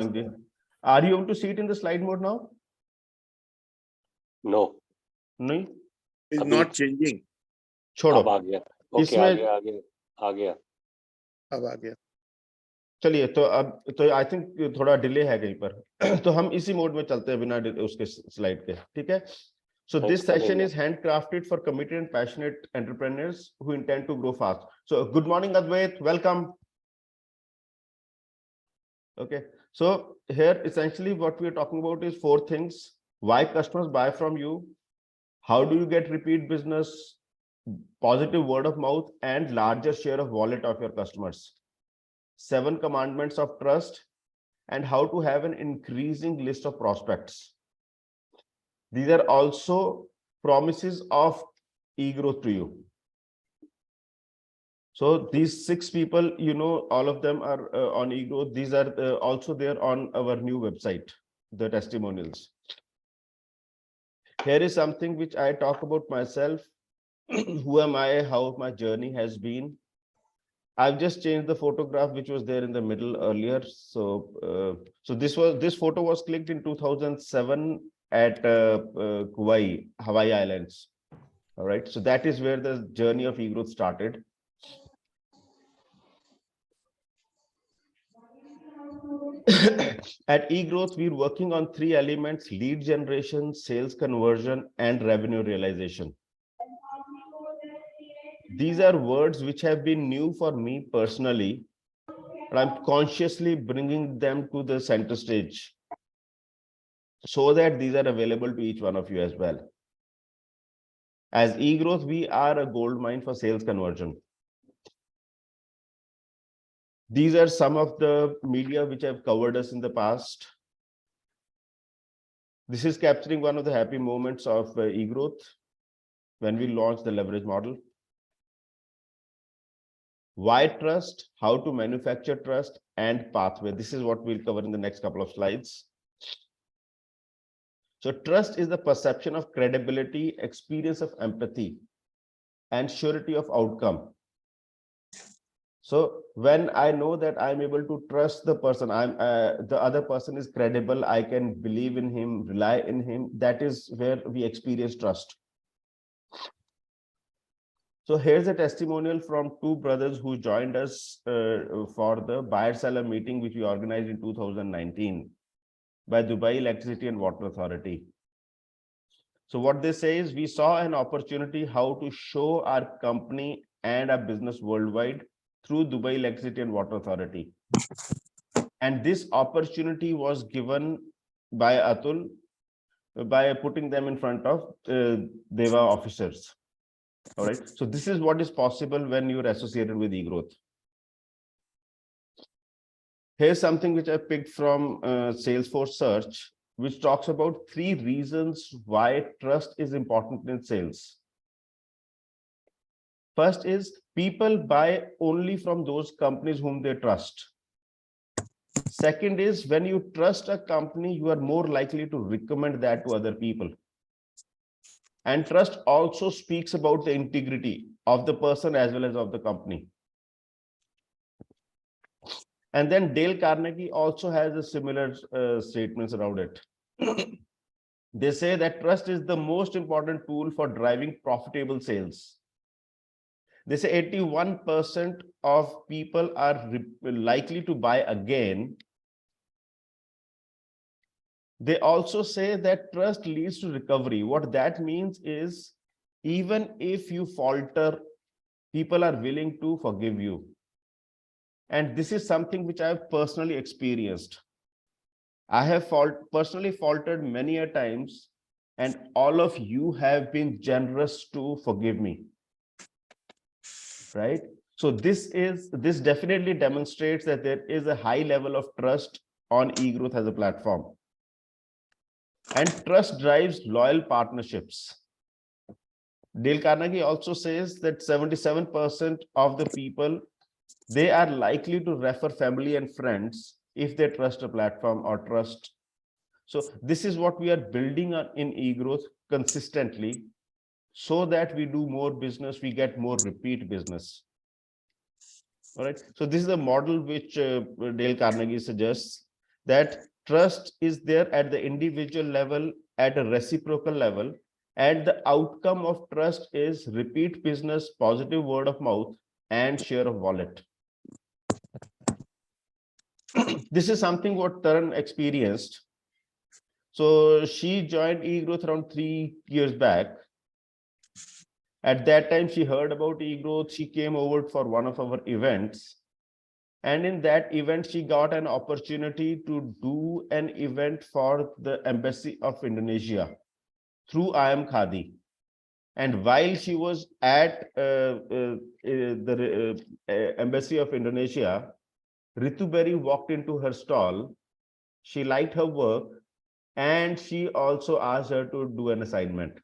Okay. Are you able to see it in the slide mode now? No. नहीं. It's not changing. छोड़ो. अब आ गया. Okay, आ गया. अब आ गया. चलिए तो अब तो आई थिंक थोड़ा डिले है कहीं पर तो हम इसी मोड में चलते हैं बिना उसके स्लाइड के. ठीक है. So this session is handcrafted for committed and passionate entrepreneurs who intend to grow fast. So good morning, Advait. Welcome. Okay. So here essentially what we are talking about is 4 things. Why customers buy from you, how do you get repeat business, positive word of mouth, and larger share of wallet of your customers, 7 commandments of trust, and how to have an increasing list of prospects. These are also promises of eGrowth to you. So these 6 people, you know, all of them are on eGrowth. These are also there on our new website, the testimonials. Here is something which I talk about myself. Who am I? How my journey has been. I've just changed the photograph which was there in the middle earlier. So, this photo was clicked in 2007 at Kauai, Hawaii Islands. All right. So that is where the journey of eGrowth started. At eGrowth, we're working on 3 elements: lead generation, sales conversion, and revenue realization. These are words which have been new for me personally, but I'm consciously bringing them to the center stage so that these are available to each one of you as well. As eGrowth, we are a gold mine for sales conversion. These are some of the media which have covered us in the past. This is capturing one of the happy moments of eGrowth when we launched the leverage model. Why trust, how to manufacture trust, and pathway. This is what we'll cover in the next couple of slides. So trust is the perception of credibility, experience of empathy, and surety of outcome. So when I know that I'm able to trust the person, the other person is credible, I can believe in him, rely in him, that is where we experience trust. So here's a testimonial from 2 brothers who joined us for the buyer-seller meeting, which we organized in 2019 by Dubai Electricity and Water Authority. So what they say is, we saw an opportunity how to show our company and our business worldwide through Dubai Electricity and Water Authority. And this opportunity was given by Atul by putting them in front of Deva officers. All right. So this is what is possible when you're associated with eGrowth. Here's something which I picked from Salesforce search, which talks about 3 reasons why trust is important in sales. First is, people buy only from those companies whom they trust. Second is, when you trust a company, you are more likely to recommend that to other people. And trust also speaks about the integrity of the person as well as of the company. And then Dale Carnegie also has a similar statements around it. They say that trust is the most important tool for driving profitable sales. They say 81% of people are likely to buy again. They also say that trust leads to recovery. What that means is, even if you falter, people are willing to forgive you. And this is something which I have personally experienced. I have personally faltered many a times, and all of you have been generous to forgive me. Right? So this definitely demonstrates that there is a high level of trust on eGrowth as a platform. And trust drives loyal partnerships. Dale Carnegie also says that 77% of the people, they are likely to refer family and friends if they trust a platform or trust. So this is what we are building on in eGrowth consistently, so that we do more business, we get more repeat business. All right. So this is the model which Dale Carnegie suggests. that trust is there at the individual level, at a reciprocal level, and the outcome of trust is repeat business, positive word of mouth, and share of wallet. This is something what Taran experienced. So she joined eGrowth around 3 years back. At that time, she heard about eGrowth. She came over for one of our events. And in that event, she got an opportunity to do an event for the Embassy of Indonesia through I Am Khadi. And while she was at the Embassy of Indonesia, Ritu Berry walked into her stall. She liked her work, and she also asked her to do an assignment.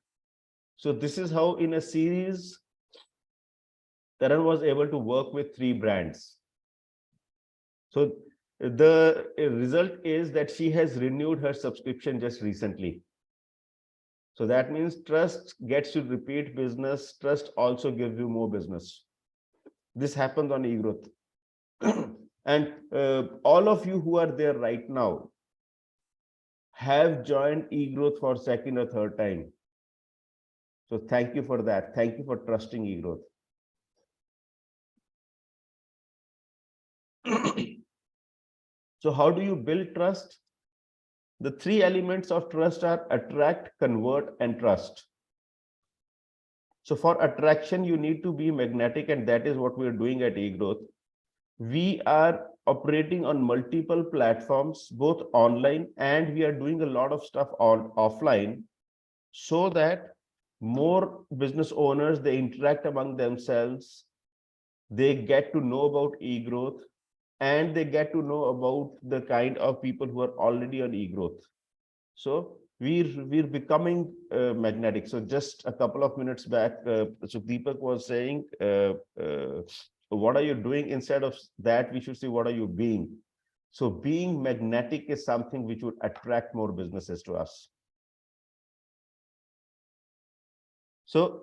So this is how, in a series, Taran was able to work with 3 brands. So the result is that she has renewed her subscription just recently. So that means trust gets you repeat business. Trust also gives you more business. This happens on eGrowth. And all of you who are there right now have joined eGrowth for second or third time. So thank you for that. Thank you for trusting eGrowth. So how do you build trust? The 3 elements of trust are attract, convert, and trust. So for attraction, you need to be magnetic, and that is what we are doing at eGrowth. We are operating on multiple platforms, both online, and we are doing a lot of stuff on offline, so that more business owners, they interact among themselves, they get to know about eGrowth, and they get to know about the kind of people who are already on eGrowth. So we're becoming magnetic. So just a couple of minutes back, so Deepak was saying, what are you doing? Instead of that, we should say, what are you being? So being magnetic is something which would attract more businesses to us. So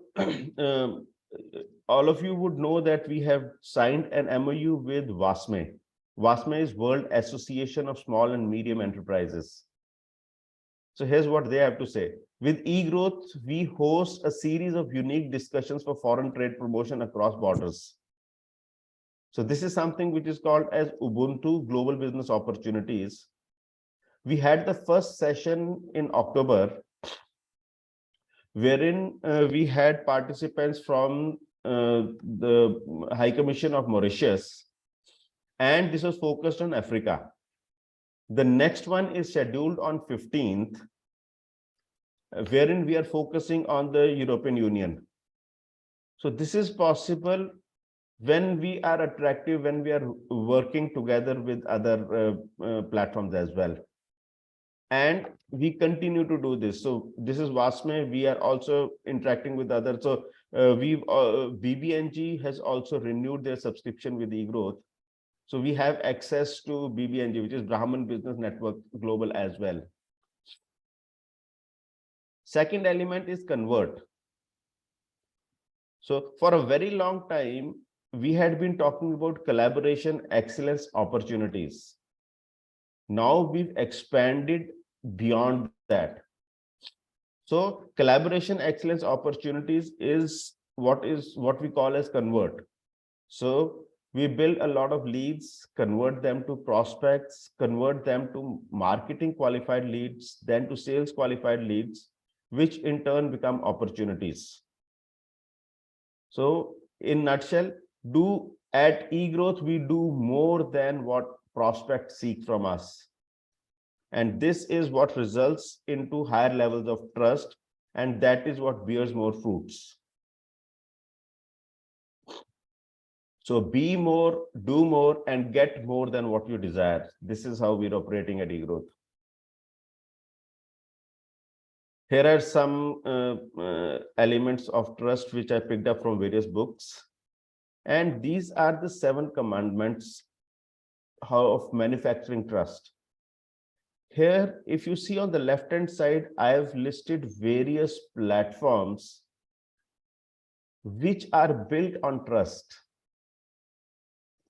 all of you would know that we have signed an MOU with WASME. WASME is World Association of Small and Medium Enterprises. So here's what they have to say. With eGrowth, we host a series of unique discussions for foreign trade promotion across borders. So this is something which is called as Ubuntu Global Business Opportunities. We had the first session in October, wherein we had participants from the High Commission of Mauritius, and this was focused on Africa. The next one is scheduled on 15th, wherein we are focusing on the European Union. So this is possible when we are attractive, when we are working together with other platforms as well. And we continue to do this. So this is WASME. We are also interacting with others. So BBNG has also renewed their subscription with eGrowth. So we have access to BBNG, which is Brahman Business Network Global as well. Second element is convert. So for a very long time, we had been talking about collaboration, excellence, opportunities. Now we've expanded beyond that. So collaboration, excellence, opportunities is what we call as convert. So we build a lot of leads, convert them to prospects, convert them to marketing qualified leads, then to sales qualified leads, which in turn become opportunities. So in nutshell, at eGrowth, we do more than what prospects seek from us. And this is what results into higher levels of trust, and that is what bears more fruits. So be more, do more, and get more than what you desire. This is how we're operating at eGrowth. Here are some elements of trust which I picked up from various books. And these are the 7 commandments of manufacturing trust. Here, if you see on the left-hand side, I have listed various platforms which are built on trust.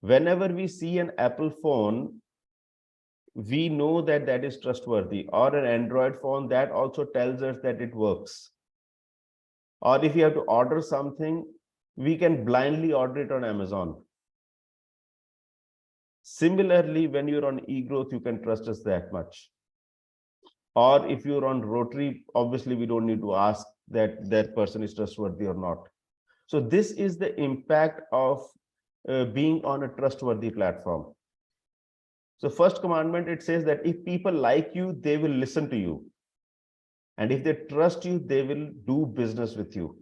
Whenever we see an Apple phone, we know that that is trustworthy, or an Android phone that also tells us that it works. Or if you have to order something, we can blindly order it on Amazon. Similarly, when you're on eGrowth, you can trust us that much. Or if you're on Rotary, obviously we don't need to ask that that person is trustworthy or not. So this is the impact of being on a trustworthy platform. So first commandment, it says that if people like you, they will listen to you. And if they trust you, they will do business with you.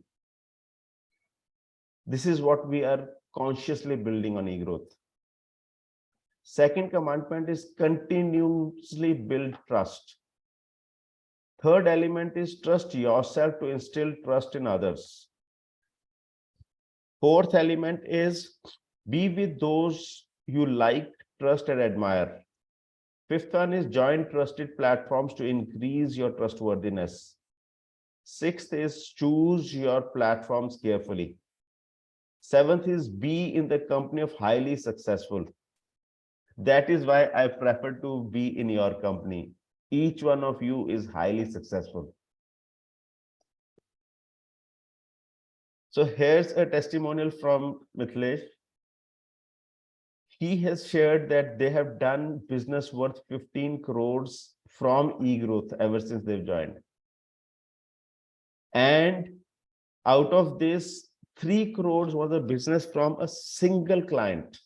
This is what we are consciously building on eGrowth. Second commandment is continuously build trust. Third element is trust yourself to instill trust in others. Fourth element is be with those you like, trust, and admire. Fifth one is join trusted platforms to increase your trustworthiness. Sixth is choose your platforms carefully. Seventh is be in the company of highly successful. That is why I prefer to be in your company. Each one of you is highly successful. So here's a testimonial from Mithilesh. He has shared that they have done business worth 15 crores from eGrowth ever since they've joined. And out of this, 3 crores was a business from a single client.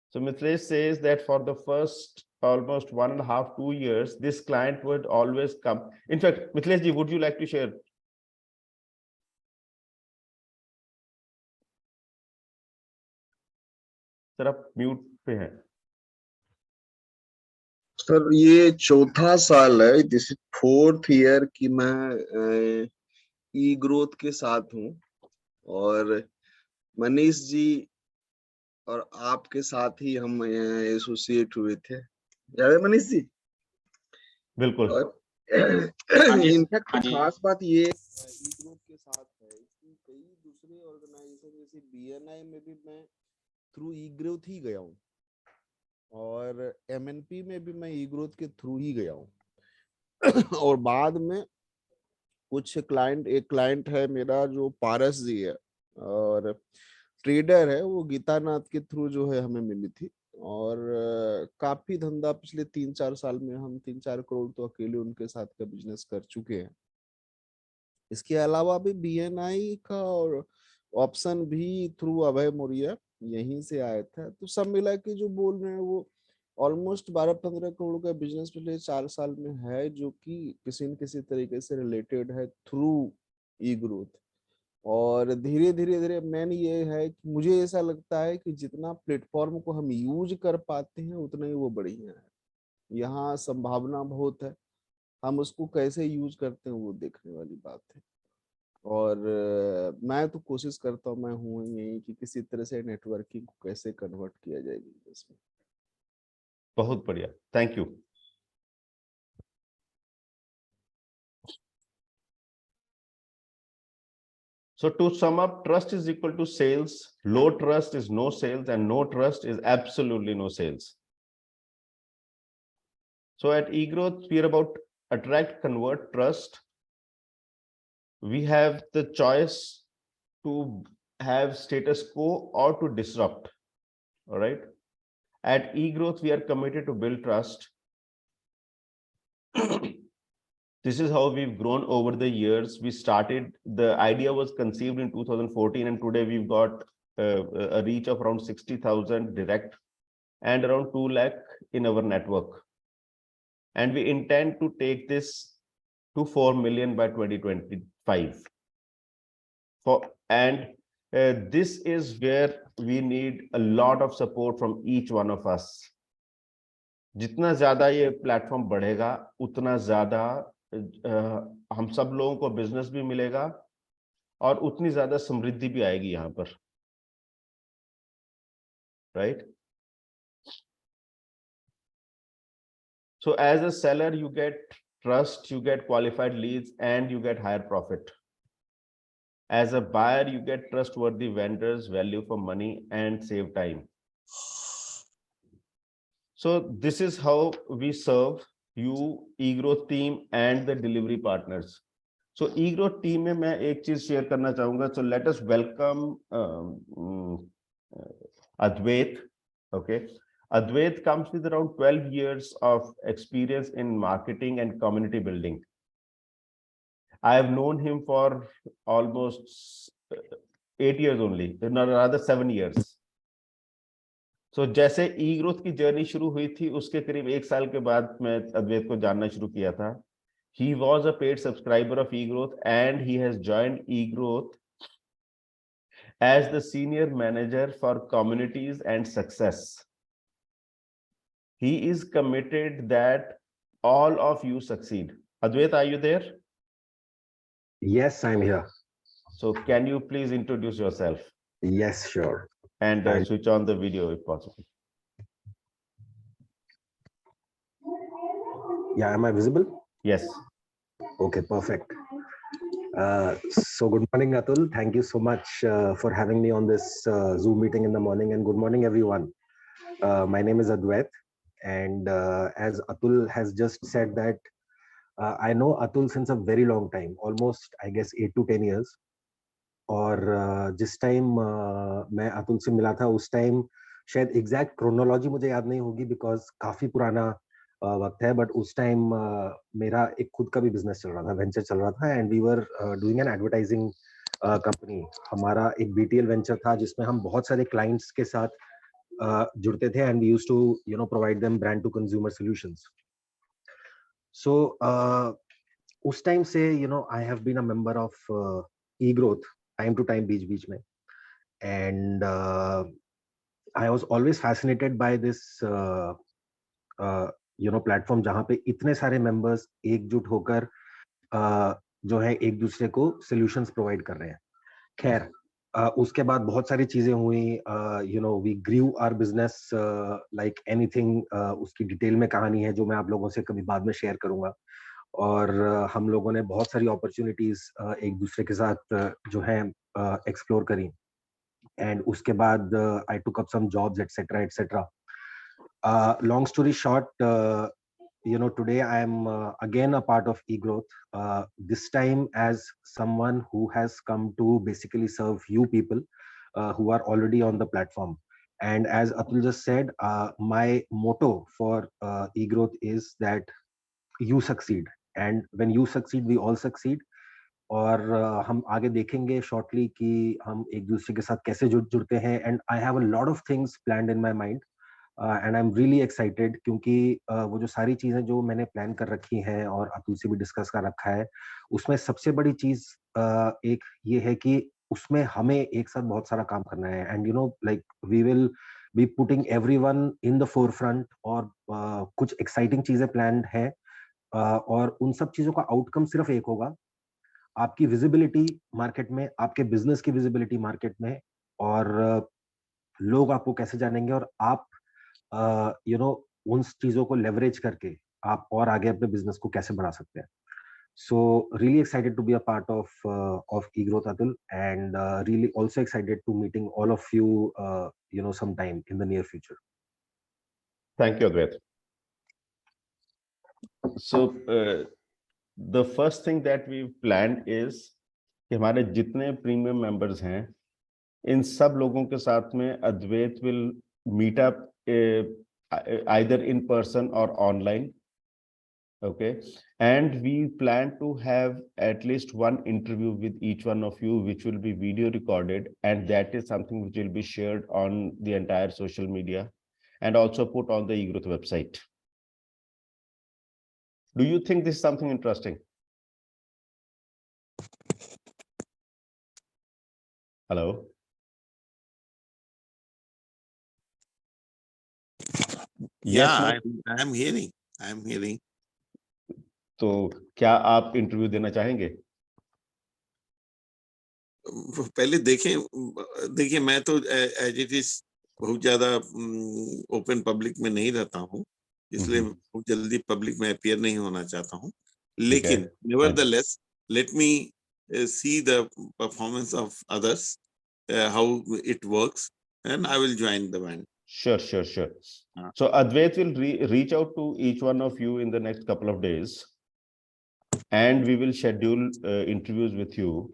So Mithilesh says that for the first almost 1.5 to 2 years, this client would always come. In fact, Mithilesh ji, would you like to share? Sir, आप mute पे हैं. Sir ये चौथा साल है, this is 4th year कि मैं ई growth के साथ हूँ और मनीष जी और आपके साथ ही हम एसोसिएट हुए थे, याद है मनीष जी? बिल्कुल. इनफैक्ट खास बात ये ई ग्रोथ के साथ है कि कई दूसरे ऑर्गेनाइजेशन जैसे बीएनआई में भी मैं थ्रू ई ग्रोथ ही गया हूँ और एमएनपी में भी मैं ई ग्रोथ के थ्रू ही गया हूँ और बाद में कुछ क्लाइंट, एक क्लाइंट है मेरा जो पारस जी है और ट्रेडर है, वो गीतानाथ के थ्रू जो है हमें मिली थी और काफी धंधा पिछले 3-4 साल में हम 3-4 करोड़ तो अकेले उनके साथ का बिजनेस कर चुके हैं। इसके अलावा भी बीएनआई का और ऑप्शन भी थ्रू अभय मौर्य यहीं से आया था, तो सब मिला के जो बोल रहे हैं वो ऑलमोस्ट 12-15 करोड़ का बिजनेस पिछले 4 साल में है, जो कि किसी न किसी तरीके से रिलेटेड है थ्रू ई ग्रोथ। और धीरे धीरे मेन ये है कि मुझे ऐसा लगता है कि जितना प्लेटफॉर्म को हम यूज कर पाते हैं उतना ही वो बढ़िया है। यहाँ संभावना बहुत है, हम उसको कैसे यूज करते हैं वो देखने वाली बात है। और मैं तो कोशिश करता हूँ, मैं हूँ यही कि किसी तरह से नेटवर्किंग को कैसे कन्वर्ट किया जाए बिजनेस में। बहुत बढ़िया, thank you. So to sum up, trust is equal to sales. Low trust is no sales, and no trust is absolutely no sales. So at eGrowth, we are about attract, convert, trust. We have the choice to have status quo or to disrupt. All right. At eGrowth, we are committed to build trust. This is how we've grown over the years. We started, the idea was conceived in 2014, and today we've got a reach of around 60,000 direct and around 2 lakh in our network. And we intend to take this to 4 million by 2025. This is where we need a lot of support from each one of us. जितना ज्यादा ये platform बढ़ेगा उतना ज्यादा हम सब लोगों को बिजनेस भी मिलेगा और उतनी ज्यादा समृद्धि भी आएगी यहाँ पर, right? So as a seller, you get trust, you get qualified leads, and you get higher profit. As a buyer, you get trustworthy vendors, value for money, and save time. So this is how we serve you, eGrowth team and the delivery partners. So eGrowth team में मैं एक चीज share करना चाहूंगा. So let us welcome Advait. Okay, Advait comes with around 12 years of experience in marketing and community building. I have known him for almost 8 years only, no, rather 7 years. So जैसे eGrowth की journey शुरू हुई थी, उसके करीब 1 साल के बाद मैं अद्वैत को जानना शुरू किया था. He was a paid subscriber of eGrowth and he has joined eGrowth as the senior manager for communities and success. He is committed that all of you succeed. Advait, are you there? Yes, I'm here. So can you please introduce yourself Yes, sure. and switch on the video if possible? Yeah, am I visible? Yes. Okay, perfect. So good morning, Atul. Thank you so much for having me on this Zoom meeting in the morning, and good morning, everyone. My name is Advait, and as Atul has just said that I know Atul since a very long time, almost I guess 8 to 10 years. और जिस time मैं अतुल से मिला था उस time शायद exact chronology मुझे याद नहीं होगी बिकॉज काफी पुराना वक्त है, बट उस टाइम मेरा एक खुद का भी बिजनेस चल रहा था, वेंचर चल रहा था, and we were doing an advertising company. हमारा एक बीटीएल वेंचर था जिसमें हम बहुत सारे क्लाइंट्स के साथ जुड़ते थे and we used to provide them brand to consumer solutions. So उस टाइम से I have been a member of eGrowth time to time बीच में, and I was always fascinated by this platform जहाँ पे इतने सारे members एकजुट होकर जो है एक दूसरे को solutions provide कर रहे हैं. खैर उसके बाद बहुत सारी चीजें हुई. we grew our business like anything. उसकी डिटेल में कहानी है जो मैं आप लोगों से कभी बाद में शेयर करूंगा. और हम लोगों ने बहुत सारी अपॉर्चुनिटीज एक दूसरे के साथ जो है एक्सप्लोर करी, एंड उसके बाद I took up some jobs et cetera et cetera. Long story short, today I am again a part of eGrowth, this time as someone who has come to basically serve you people who are already on the platform. And as Atul just said, my motto for eGrowth is that you succeed, and when you succeed we all succeed. और हम आगे देखेंगे shortly कि हम एक दूसरे के साथ कैसे जुड़ते हैं, and I have a lot of things planned in my mind, and I am really excited क्योंकि वो जो सारी चीजें जो मैंने प्लान कर रखी हैं और अतुल से भी डिस्कस कर रखा है, उसमें सबसे बड़ी चीज एक ये है कि उसमें हमें एक साथ बहुत सारा काम करना है, and like we will be putting everyone in the forefront, और कुछ एक्साइटिंग चीजें प्लान्ड है, और उन सब चीजों का आउटकम सिर्फ एक होगा, आपकी विजिबिलिटी मार्केट में, आपके बिजनेस की विजिबिलिटी मार्केट में, और लोग आपको कैसे जानेंगे, और आप उन चीजों को लेवरेज करके आप और आगे अपने बिजनेस को कैसे बढ़ा सकते हैं. So really excited to be a part of eGrowth, Atul, and really also excited to meeting all of you sometime in the near future. Thank you, Advait. So the first thing that we've planned is कि हमारे जितने premium members हैं इन सब लोगों के साथ में अद्वैत will meet up either in person or online. Okay, and we plan to have at least one interview with each one of you, which will be video recorded, and that is something which will be shared on the entire social media and also put on the eGrowth website. Do you think this is something interesting? Hello? Yeah, I'm hearing. तो क्या आप interview देना चाहेंगे? पहले देखिए मैं तो as it is बहुत ज्यादा ओपन पब्लिक में नहीं रहता हूँ, इसलिए बहुत जल्दी पब्लिक में अपीयर नहीं होना चाहता हूँ, लेकिन nevertheless let me see the performance of others, how it works, and I will join the band. Sure. So Advait will reach out to each one of you in the next couple of days, and we will schedule interviews with you,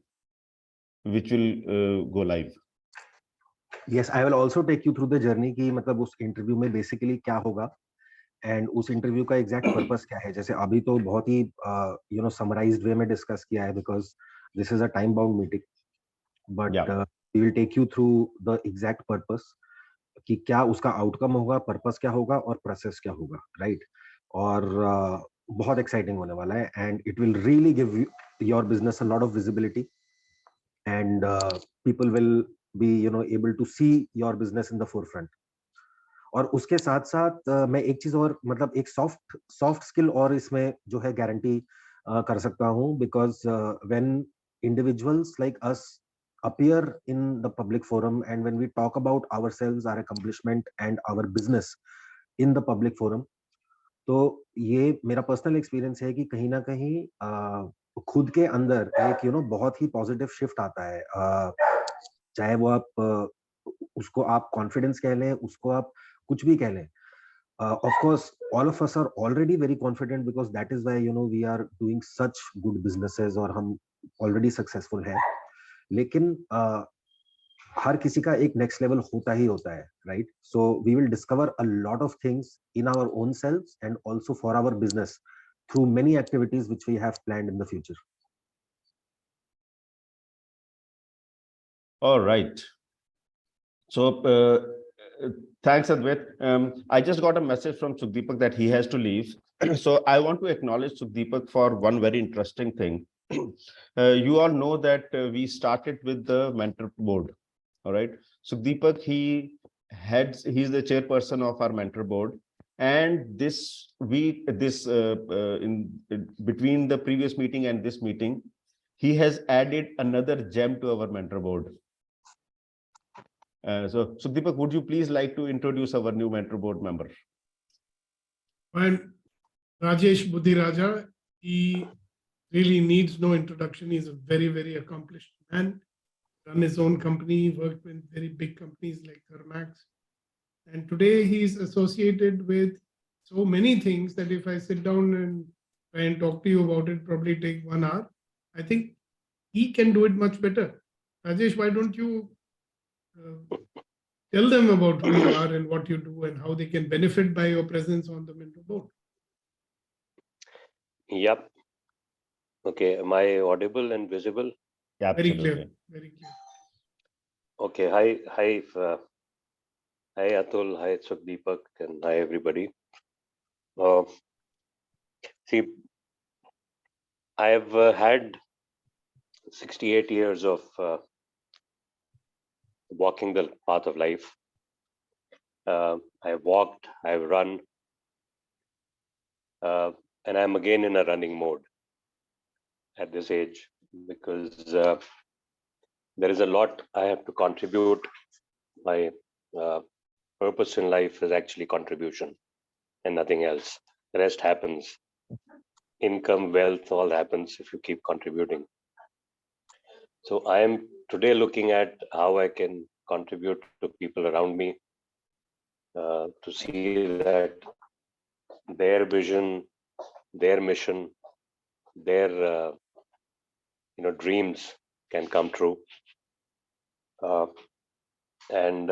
which will go live. Yes, I will also take you through the journey कि मतलब उस interview में basically क्या होगा and उस interview का exact purpose क्या है. जैसे अभी तो बहुत ही समराइज्ड वे में डिस्कस किया है because this is a time bound meeting, but we will take you through the exact purpose कि क्या उसका आउटकम होगा, पर्पस क्या होगा और प्रोसेस क्या होगा, राइट? और बहुत एक्साइटिंग होने वाला है and it will really give your business a lot of visibility and people will be able to see your business in the forefront. और उसके साथ साथ मैं एक चीज और मतलब एक सॉफ्ट स्किल और इसमें जो है गारंटी कर सकता हूं because when individuals like us appear in the public forum and when we talk about ourselves, our accomplishment and our business in the public forum, तो ये मेरा पर्सनल एक्सपीरियंस है कि कहीं ना कहीं खुद के अंदर एक बहुत ही पॉजिटिव शिफ्ट आता है. चाहे वो आप उसको आप कॉन्फिडेंस कह लें, उसको आप कुछ भी कह लें. Of course, all of us are already very confident because that is why we are doing such good businesses और हम already successful हैं. लेकिन हर किसी का एक next level होता ही होता है, right? So we will discover a lot of things in our own selves and also for our business through many activities which we have planned in the future. All right. So thanks, Advait. I just got a message from Sukhdeepak that he has to leave. So I want to acknowledge Sukhdeepak for one very interesting thing. You all know that we started with the mentor board. All right. Sukhdeepak, he's the chairperson of our mentor board. And between the previous meeting and this meeting, he has added another gem to our mentor board. So Sukhdeepak, would you please like to introduce our new mentor board member? And Rajesh Budhiraja, he really needs no introduction. He's a very, very accomplished man. Run his own company, worked with very big companies like Thermax. And today he's associated with so many things that if I sit down and try and talk to you about it, probably take 1 hour. I think he can do it much better. Rajesh, why don't you tell them about who you are and what you do and how they can benefit by your presence on the mentor board? Yep. Okay. Am I audible and visible? Yeah, Very absolutely. clear. Very clear. Okay. Hi, Atul. Hi, Sukhdeepak, and hi, everybody. See, I've had 68 years of walking the path of life. I've walked, I've run, and I'm again in a running mode at this age because there is a lot I have to contribute. My purpose in life is actually contribution and nothing else. The rest happens. Income, wealth, all happens if you keep contributing. So I am today looking at how I can contribute to people around me to see that their vision, their mission, their dreams can come true. And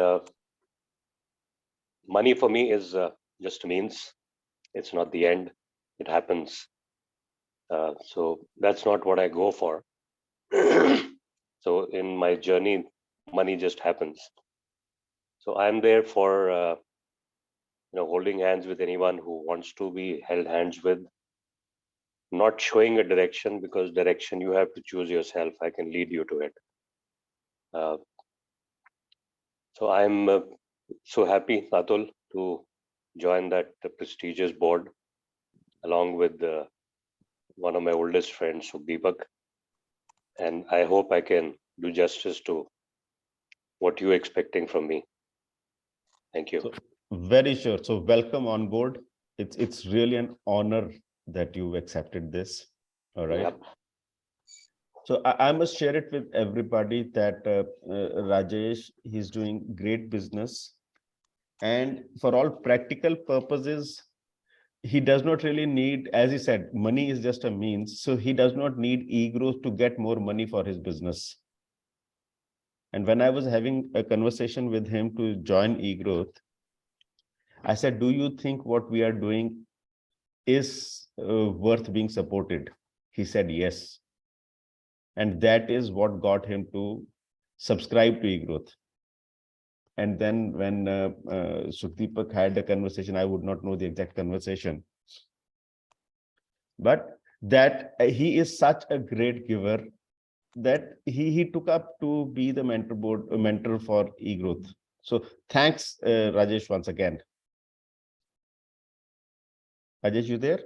money for me is just a means. It's not the end. It happens. So that's not what I go for. So in my journey, money just happens. So I'm there for holding hands with anyone who wants to be held hands with, not showing a direction, because direction you have to choose yourself. I can lead you to it. So I'm so happy, Atul, to join that prestigious board along with one of my oldest friends, Sukhdeepak. And I hope I can do justice to what you're expecting from me. Thank you. So, very sure. So welcome on board. It's really an honor that you've accepted this. All right. Yep. So I must share it with everybody that Rajesh, he's doing great business. And for all practical purposes, he does not really need, as he said, money is just a means. So he does not need eGrowth to get more money for his business. And when I was having a conversation with him to join eGrowth, I said, do you think what we are doing is worth being supported? He said, yes. And that is what got him to subscribe to eGrowth. And then when Sukhdeepak had a conversation, I would not know the exact conversation, but that he is such a great giver that he took up to be the mentor for eGrowth. So thanks, Rajesh, once again. Rajesh, you there?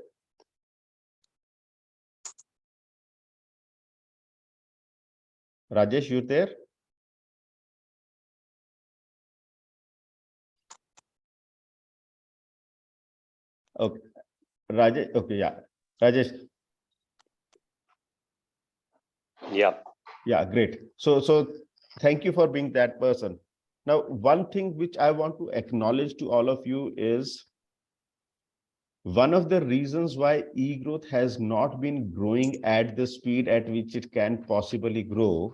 Rajesh, you there? Okay, Rajesh. Okay, yeah, Rajesh. Yeah, great. So thank you for being that person. Now, one thing which I want to acknowledge to all of you is one of the reasons why eGrowth has not been growing at the speed at which it can possibly grow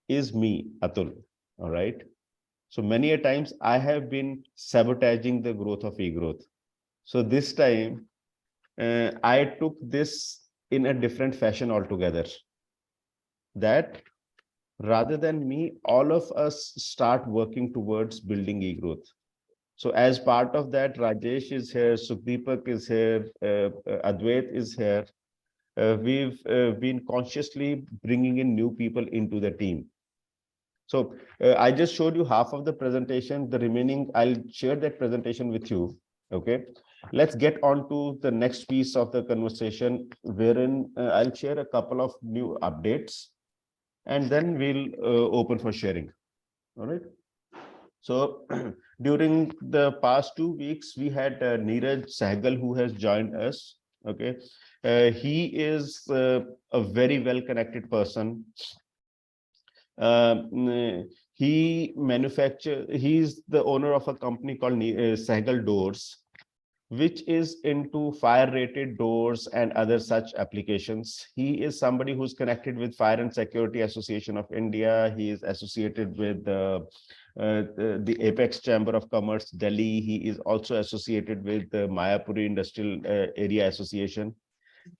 is me, Atul. All right. So many a times I have been sabotaging the growth of eGrowth. So this time I took this in a different fashion altogether. That rather than me, all of us start working towards building eGrowth. So as part of that, Rajesh is here, Sukhdeepak is here, Advait is here. We've been consciously bringing in new people into the team. So I just showed you half of the presentation. The remaining, I'll share that presentation with you. Okay. Let's get on to the next piece of the conversation, wherein I'll share a couple of new updates, and then we'll open for sharing. All right. So during the past 2 weeks, we had Neeraj Sehgal, who has joined us. Okay. He is a very well-connected person. He's the owner of a company called Sehgal Doors, which is into fire-rated doors and other such applications. He is somebody who's connected with Fire and Security Association of India. He is associated with the Apex Chamber of Commerce, Delhi. He is also associated with the Mayapuri Industrial Area Association,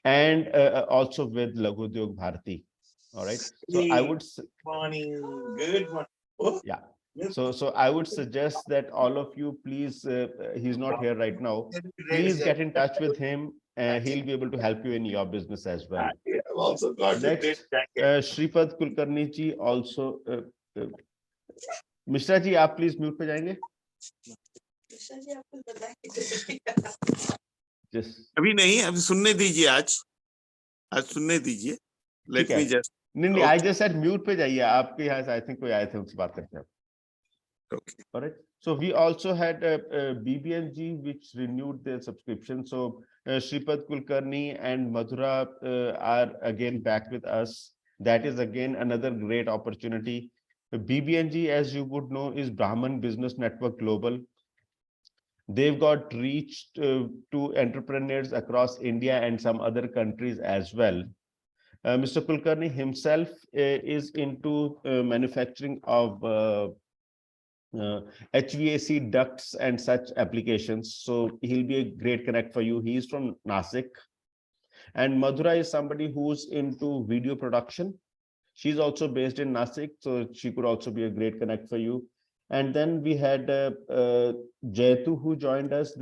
and also with Laghu Udyog Bharati. All right. So I would morning. Good morning. Oh. Yeah. So I would suggest that all of you, please, he's not here right now. Please get in touch with him. He'll be able to help you in your business as well. I've also got Next, Shripad Kulkarni ji also. Mishra ji, आप please mute पे जाएंगे. Just. अभी नहीं, अभी सुनने दीजिए, आज सुनने दीजिए. Let me just. नहीं, I just said mute पे जाइए. आपके यहाँ से I think कोई आए थे, उनसे बात करते हैं. Okay. All right. So we also had BBNG, which renewed their subscription. So Shripad Kulkarni and Madhura are again back with us. That is again another great opportunity. BBNG, as you would know, is Brahman Business Network Global. They've got reach to entrepreneurs across India and some other countries as well. Mr. Kulkarni himself is into manufacturing of HVAC ducts and such applications. So he'll be a great connect for you. He's from Nasik. And Madhura is somebody who's into video production. She's also based in Nasik, so she could also be a great connect for you. And then we had Jaitu, who joined us.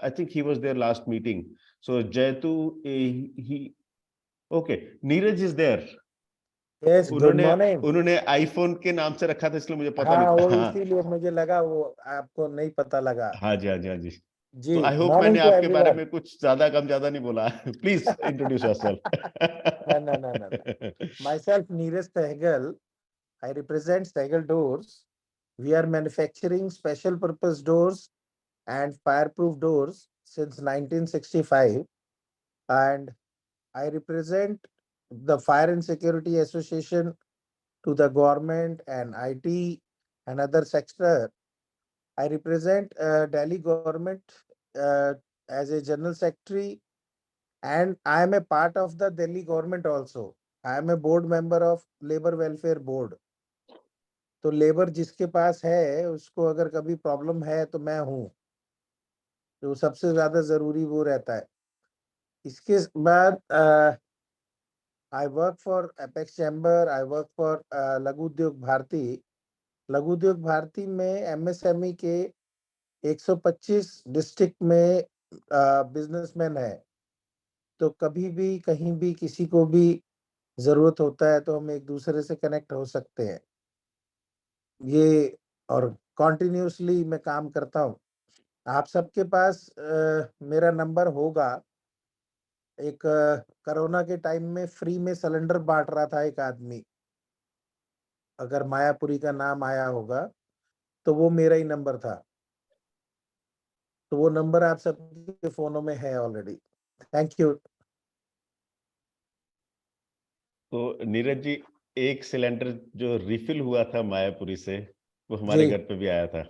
I think he was there last meeting. So Jaitu, okay, Neeraj is there. Yes, good morning. उन्होंने iPhone के नाम से रखा था, इसलिए मुझे पता हाँ, नहीं. वो इसीलिए मुझे लगा वो आपको नहीं पता लगा. हाँ जी, हाँ जी, हाँ जी. जी, तो आई होप मैंने आपके बारे में कुछ ज्यादा कम ज्यादा नहीं बोला. Please introduce yourself. No. Myself, Neeraj Sehgal. I represent Sehgal Doors. We are manufacturing special purpose doors and fireproof doors since 1965, and I represent the Fire and Security Association to the government and IT and other sector I represent Delhi government as a general secretary, and I am a part of the Delhi government also. I am a board member of Labor Welfare Board. तो labour जिसके पास है उसको अगर कभी problem है तो मैं हूँ, तो सबसे ज्यादा जरूरी वो रहता है। इसके बाद I work for apex chamber, I work for लघु उद्योग भारती। लघु उद्योग भारती में एमएसएमई के 125 डिस्ट्रिक्ट में बिजनेसमैन है, तो कभी भी कहीं भी किसी को भी जरूरत होता है तो हम एक दूसरे से कनेक्ट हो सकते हैं। ये और कॉन्टिन्यूसली मैं काम करता हूँ। आप सबके पास मेरा नंबर होगा। एक कोरोना के टाइम में फ्री में सिलेंडर बांट रहा था एक आदमी, अगर मायापुरी का नाम आया होगा तो वो मेरा ही नंबर था। तो वो नंबर आप सबके फोनों में है ऑलरेडी। Thank you. तो नीरज जी, एक सिलेंडर जो रिफिल हुआ था मायापुरी से, वो हमारे जी। घर पे भी आया था।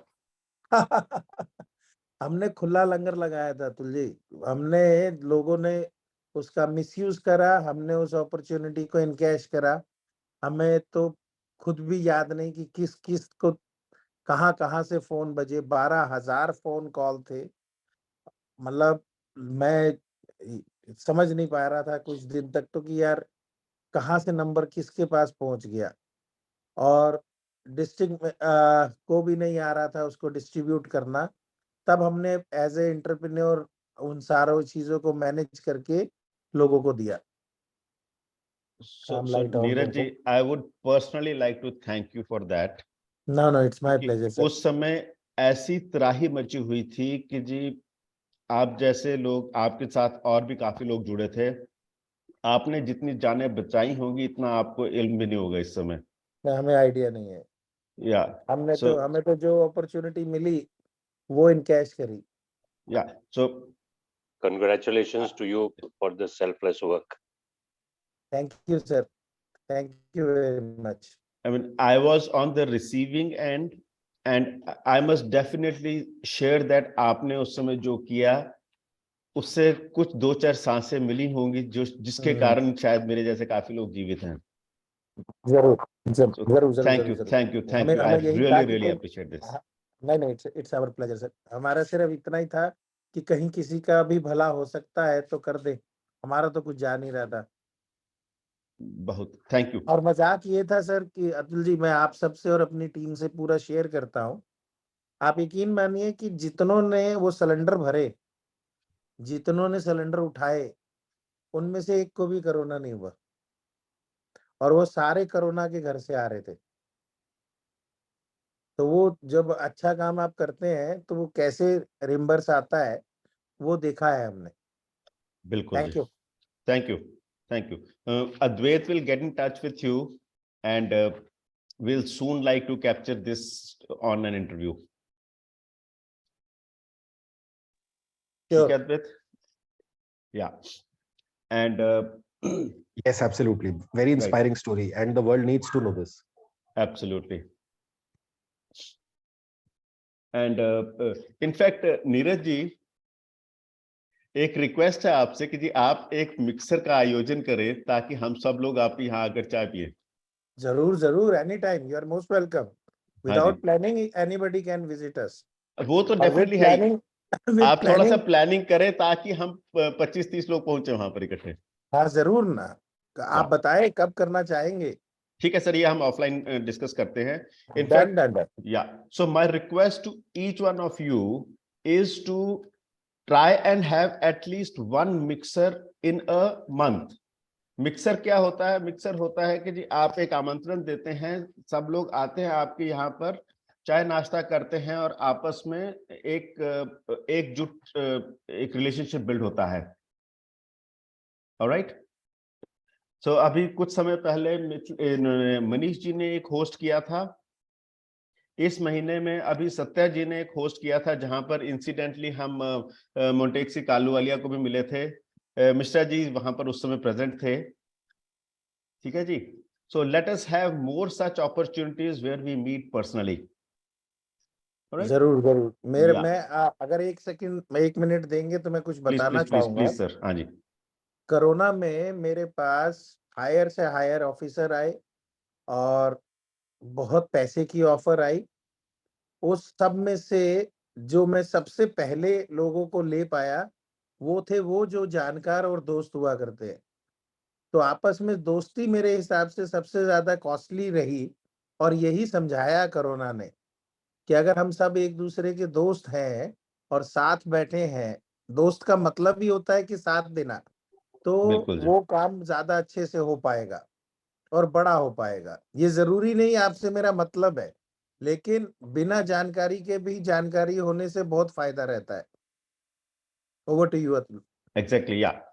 हमने खुला लंगर लगाया था तुलजी। हमने, लोगों ने उसका मिसयूज करा, हमने उस अपॉर्चुनिटी को इनकैश करा। हमें तो खुद भी याद नहीं कि किस किस को कहाँ कहाँ से फोन बजे। 12,000 फोन कॉल थे। मतलब मैं समझ नहीं पा रहा था कुछ दिन तक तो कि यार कहाँ से नंबर किसके पास पहुंच गया, और डिस्ट्रिक्ट में को भी नहीं आ रहा था उसको डिस्ट्रीब्यूट करना। तब हमने एज ए एंटरप्रेन्योर उन सारों चीजों को मैनेज करके लोगों को दिया। So, काम so लाइट ऑन Neeraj करके। ji, I would personally like to thank you for that. No no, it's my क्योंकि प्लेजर सर। उस समय ऐसी त्राही मची हुई थी कि जी, आप जैसे लोग, आपके साथ और भी काफी लोग जुड़े थे। आपने जितनी जानें बचाई होंगी इतना आपको इल्म भी नहीं होगा इस समय। हमें आइडिया नहीं है। या सो हमें तो जो अपॉर्चुनिटी मिली वो इनकैश करी। या सो Congratulations to you for the selfless work. Thank you sir, thank you very much. I mean, I was on the receiving end, and I must definitely share that आपने उस समय जो किया उससे कुछ 2-4 सांसें मिली होंगी जो जिसके कारण शायद मेरे जैसे काफी लोग जीवित हैं। जरूर So जरूर जरूर thank जरूर you, जरूर। thank you, thank हमें you. I हमें यही था really, कि really कोई, appreciate this. नहीं नहीं, इट्स आवर प्लेजर सर। हमारा सिर्फ इतना ही था कि कहीं किसी का भी भला हो सकता है तो कर दे। हमारा तो कुछ जा नहीं रहा था। बहुत थैंक यू। और मजाक ये था सर कि अतुल जी, मैं आप सबसे और अपनी टीम से पूरा शेयर करता हूँ। आप यकीन मानिए कि जितनों ने वो सिलेंडर भरे, जितनों ने सिलेंडर उठाए, उनमें से एक को भी कोरोना नहीं हुआ, और वो सारे कोरोना के घर से आ रहे थे। तो वो जब अच्छा काम आप करते हैं तो वो कैसे रिम्बर्स आता है वो देखा है हमने। बिल्कुल जी, thank you. Thank you, thank you. Advait will get in touch with you and we'll soon like to capture this on an interview. ठीक है Advait? Yeah. And Yes, absolutely. Very inspiring story, and the world needs to know this. absolutely. And in fact, Neeraj ji, एक request है आपसे कि जी आप एक mixer का आयोजन करें ताकि हम सब लोग आप यहाँ आकर चाय पिए। जरूर जरूर, any time, you are most welcome. हाँ जी, without planning anybody can visit us. वो तो और विद डेफिनेटली है। प्लानिंग, विद आप थोड़ा सा प्लानिंग। प्लानिंग करें ताकि हम 25-30 लोग पहुंचे वहां पर इकट्ठे। हाँ जरूर ना, आप हाँ बताएं कब करना चाहेंगे। ठीक है सर, ये हम ऑफलाइन डिस्कस करते हैं। Done in fact done done. या so my request to each one of you is to try and have at least one mixer in a month. Mixer क्या होता है? मिक्सर होता है कि जी आप एक आमंत्रण देते हैं, सब लोग आते हैं आपके यहाँ पर, चाय नाश्ता करते हैं और आपस में एकजुट एक रिलेशनशिप बिल्ड होता है। ऑलराइट, सो अभी कुछ समय पहले मनीष जी ने एक होस्ट किया था। इस महीने में अभी सत्या जी ने एक होस्ट किया था जहां पर इंसिडेंटली हम मोंटेक्सी कालूवालिया को भी मिले थे। मिश्रा जी वहां पर उस समय प्रेजेंट थे। ठीक है जी, so let us have more such opportunities where we meet personally. All right? जरूर जरूर मेरे Yeah. मैं अगर 1 मिनट देंगे तो मैं कुछ Please, बताना please, please, चाहूंगा। please, sir. हाँ जी। कोरोना में मेरे पास हायर से हायर ऑफिसर आए और बहुत पैसे की ऑफर आई। उस सब में से जो मैं सबसे पहले लोगों को ले पाया वो थे वो जो जानकार और दोस्त हुआ करते हैं। तो आपस में दोस्ती मेरे हिसाब से सबसे ज्यादा कॉस्टली रही और यही समझाया कोरोना ने कि अगर हम सब एक दूसरे के दोस्त हैं और साथ बैठे हैं, दोस्त का मतलब ही होता है कि साथ देना, तो बिल्कुल जी। वो काम ज्यादा अच्छे से हो पाएगा और बड़ा हो पाएगा। ये जरूरी नहीं आपसे मेरा मतलब है, लेकिन बिना जानकारी के भी जानकारी होने से बहुत फायदा रहता है। Over to you Atul. Exactly, yeah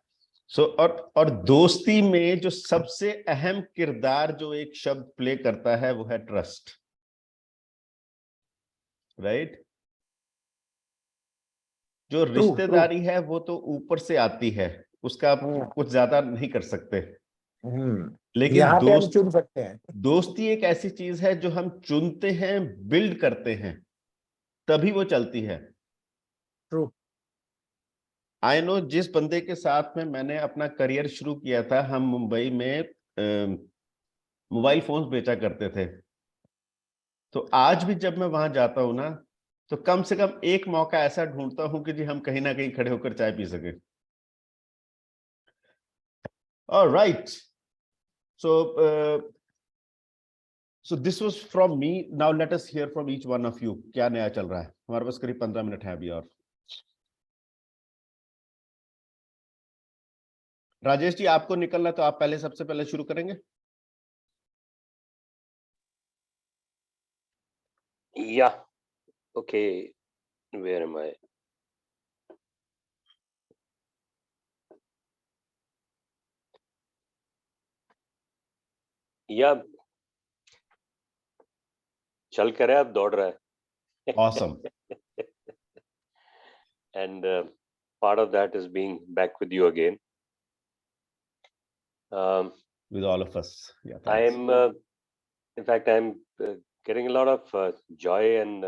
so और दोस्ती में जो सबसे अहम किरदार जो एक शब्द प्ले करता है वो है ट्रस्ट, राइट? जो ट्रू ट्रू। रिश्तेदारी है वो तो ऊपर से आती है, उसका आप कुछ ज्यादा नहीं कर सकते, लेकिन यहाँ पे हम चुन सकते हैं। दोस्ती एक ऐसी चीज है जो हम चुनते हैं, बिल्ड करते हैं, तभी वो चलती है। ट्रू। आई नो, जिस बंदे के साथ में मैंने अपना करियर शुरू किया था, हम मुंबई में मोबाइल फोन्स बेचा करते थे। तो आज भी जब मैं वहां जाता हूं ना, तो कम से कम एक मौका ऐसा ढूंढता हूं कि जी हम कहीं ना कहीं खड़े होकर चाय पी सके। Alright, so this was from me. Now let us here from each one of you, क्या नया चल रहा है? हमारे पास करीब 15 मिनट है अभी। और राजेश जी, आपको निकलना तो आप पहले, सबसे पहले शुरू करेंगे। Yeah. Okay. Where am I? Yeah. चल कर है, अब दौड़ रहा है। Awesome. And part of that is being back with you again. With all of us. Yeah, I thanks. am, in fact, I'm getting a lot of joy and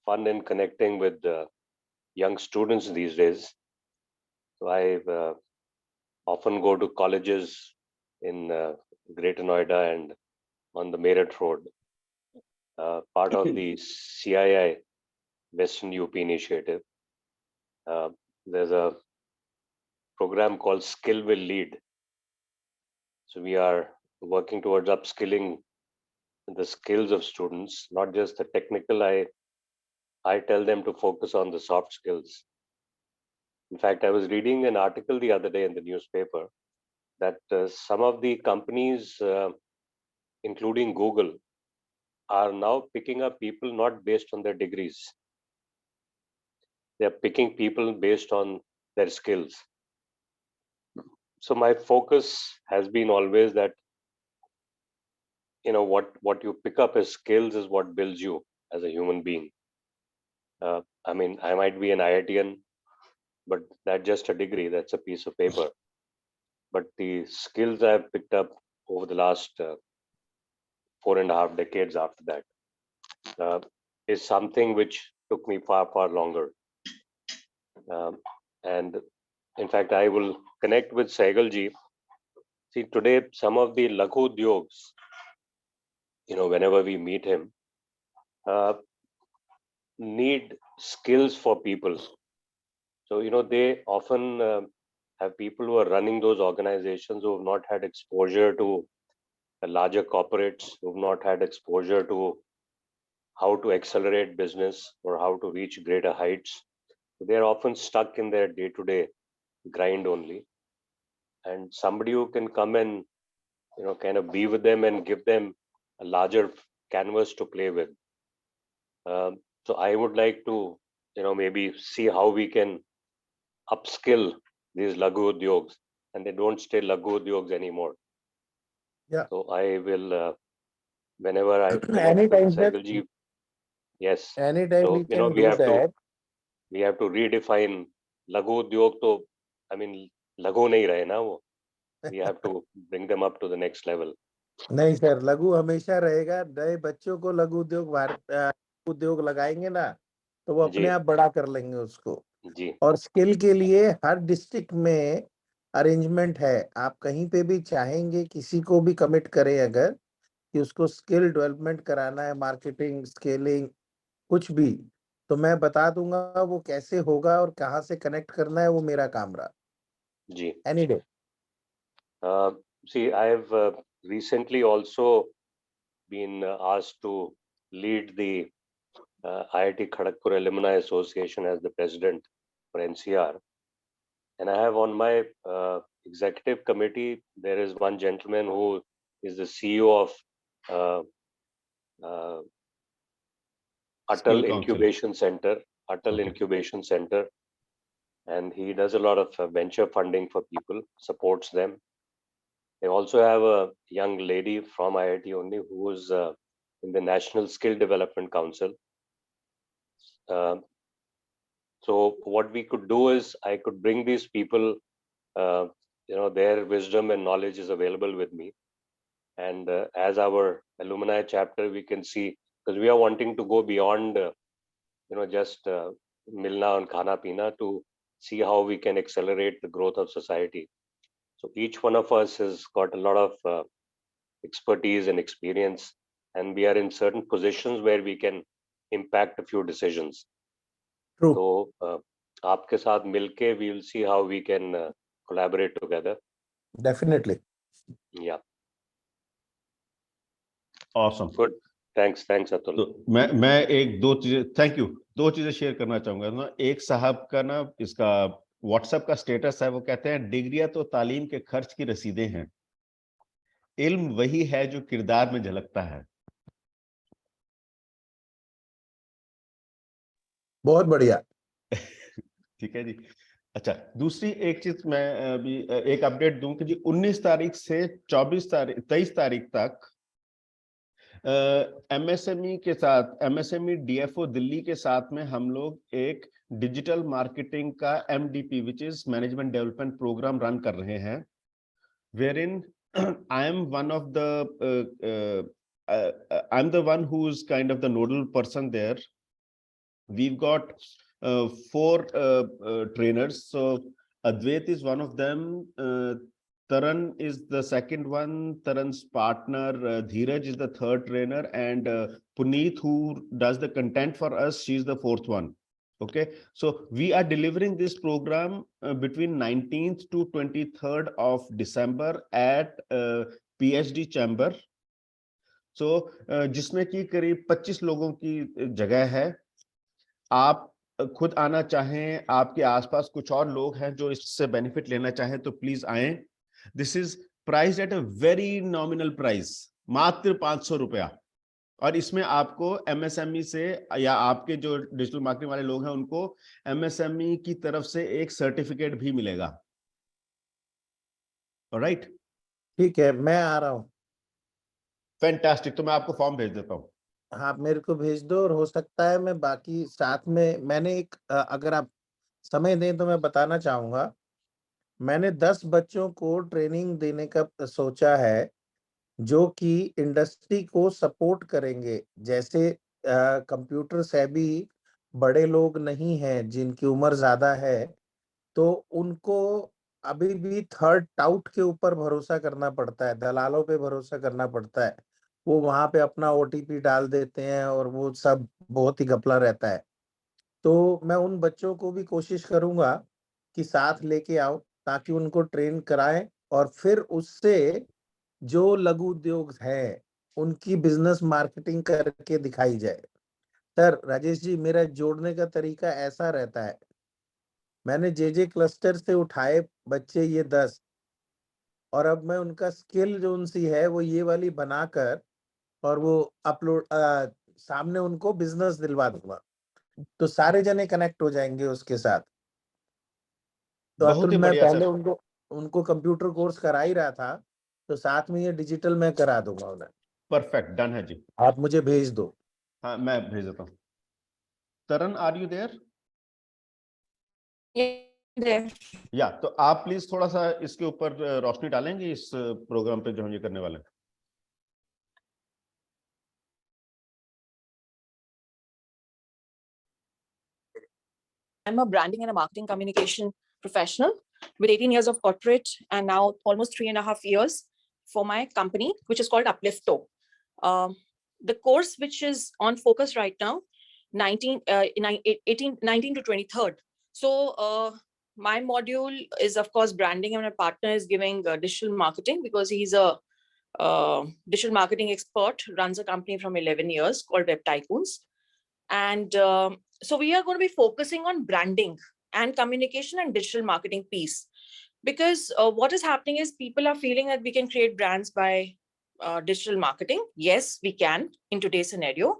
fun in connecting with young students these days. So I often go to colleges in Greater Noida and on the Meerut Road, part of the CII Western UP initiative. There's a program called Skill Will Lead. So we are working towards upskilling the skills of students, not just the technical. I tell them to focus on the soft skills. In fact, I was reading an article the other day in the newspaper that some of the companies, including Google, are now picking up people not based on their degrees. They're picking people based on their skills. So my focus has been always that, you know, what you pick up as skills is what builds you as a human being. I mean, I might be an IITian, but that's just a degree, that's a piece of paper. But the skills I've picked up over the last 4.5 decades after that is something which took me far, far longer. And in fact, I will connect with Saigal ji. See, today, some of the Laghu Udyogs, you know, whenever we meet him, need skills for people. So, you know, they often have people who are running those organizations who have not had exposure to the larger corporates, who have not had exposure to how to accelerate business or how to reach greater heights. They're often stuck in their day-to-day grind only. And somebody who can come and, you know, kind of be with them and give them a larger canvas to play with. So I would like to, you know, maybe see how we can upskill these Laghu Udyogs and they don't stay Laghu Udyogs anymore. Yeah. So I will, whenever I connect with Anytime, sir. Saigal ji, yes. Anytime So, we you know, can do that. we have to redefine Laghu Udyog. To, I mean, Laghu nahi rahe na wo. We have to bring them up to the next level. नहीं sir, लघु हमेशा रहेगा। नए बच्चों को लघु उद्योग उद्योग लगाएंगे ना तो वो अपने जी आप बड़ा कर लेंगे उसको। जी और स्किल के लिए हर डिस्ट्रिक्ट में अरेंजमेंट है। आप कहीं पे भी चाहेंगे किसी को भी कमिट करें अगर कि उसको स्किल डेवलपमेंट कराना है, मार्केटिंग, स्केलिंग, कुछ भी, तो मैं बता दूंगा वो कैसे होगा और कहाँ से कनेक्ट करना है, वो मेरा काम रहा। जी। Any day. See, I have recently also been asked to lead the IIT Kharagpur Alumni Association as the president for NCR. And I have on my executive committee, there is one gentleman who is the CEO of uh, uh, Skill Atal Council. Incubation Center, Atal Okay. Incubation Center. And he does a lot of venture funding for people, supports them. They also have a young lady from IIT only who is in the National Skill Development Council. So what we could do is I could bring these people, their wisdom and knowledge is available with me. And as our alumni chapter, we can see, because we are wanting to go beyond, just milna and khana pina to see how we can accelerate the growth of society. So each one of us has got a lot of expertise and experience, and we are in certain positions where we can impact a few decisions. True. So आपके साथ मिलके we will see how we can collaborate together. Definitely. Yeah. Awesome. Good. Thanks Atul. तो मैं एक दो चीजें, thank you, दो चीजें शेयर करना चाहूंगा ना। एक साहब का ना इसका व्हाट्सएप का स्टेटस है, वो कहते हैं डिग्रियां तो तालीम के खर्च की रसीदें हैं, इल्म वही है जो किरदार में झलकता है। बहुत बढ़िया। ठीक है जी। अच्छा, दूसरी एक चीज मैं अभी एक अपडेट दूं कि जी 19 तारीख से 23 तारीख तक एमएसएमई के साथ, एमएसएमई डीएफओ दिल्ली के साथ में हम लोग एक डिजिटल मार्केटिंग का MDP which is management development program run कर रहे हैं, wherein I am one of the I'm the one who is kind of the nodal person there. We've got 4 trainers. So Advait is one of them. Taran is the second one. Taran's partner Dheeraj is the third trainer, and Puneet, who does the content for us, she's the fourth one. Okay, so we are delivering this program between 19th to 23rd of December at PhD Chamber. So जिसमें कि करीब 25 लोगों की जगह है। आप खुद आना चाहें, आपके आसपास कुछ और लोग हैं जो इससे बेनिफिट लेना चाहें तो प्लीज आएं। This is price at a very nominal price, मात्र 500 रुपया। और इसमें आपको एमएसएमई से या आपके जो डिजिटल मार्केटिंग वाले लोग हैं उनको एमएसएमई की तरफ से एक सर्टिफिकेट भी मिलेगा। ऑलराइट, ठीक है, मैं आ रहा हूँ। फैंटास्टिक, तो मैं आपको फॉर्म भेज देता हूँ। हाँ, मेरे को भेज दो, और हो सकता है मैं बाकी साथ में, मैंने एक अगर आप समय दें तो मैं बताना चाहूंगा, मैंने 10 बच्चों को ट्रेनिंग देने का सोचा है जो कि इंडस्ट्री को सपोर्ट करेंगे। जैसे कंप्यूटर सेवी बड़े लोग नहीं हैं जिनकी उम्र ज्यादा है, तो उनको अभी भी थर्ड टाउट के ऊपर भरोसा करना पड़ता है, दलालों पे भरोसा करना पड़ता है। वो वहां पे अपना ओटीपी डाल देते हैं और वो सब बहुत ही घपला रहता है। तो मैं उन बच्चों को भी कोशिश करूंगा कि साथ लेके आओ ताकि उनको ट्रेन कराएं, और फिर उससे जो लघु उद्योग है उनकी बिजनेस मार्केटिंग करके दिखाई जाए। सर राजेश जी, मेरा जोड़ने का तरीका ऐसा रहता है, मैंने जे क्लस्टर से उठाए बच्चे ये 10, और अब मैं उनका स्किल जो उनसी है वो ये वाली बनाकर और वो अपलोड सामने उनको बिजनेस दिलवा दूंगा, तो सारे जने कनेक्ट हो जाएंगे उसके साथ। तो बहुत अतुल, ही मैं बढ़िया पहले सर। उनको कंप्यूटर कोर्स करा ही रहा था, तो साथ में ये डिजिटल मैं करा दूंगा उन्हें। परफेक्ट, डन है जी। आप मुझे भेज दो। हाँ, मैं भेज देता हूँ। तरन, आर यू देयर? या तो आप प्लीज थोड़ा सा इसके ऊपर रोशनी डालेंगे इस प्रोग्राम पे जो हम ये करने वाले हैं। I'm a branding and a marketing communication professional with 18 years of corporate and now almost 3.5 years for my company, which is called Uplifto. The course which is on focus right now, 19 to 23rd. So my module is, of course, branding, and my partner is giving digital marketing because he's a digital marketing expert, runs a company from 11 years called Web Tycoons. And so we are going to be focusing on branding and communication and digital marketing piece. Because what is happening is people are feeling that we can create brands by digital marketing. Yes, we can in today's scenario.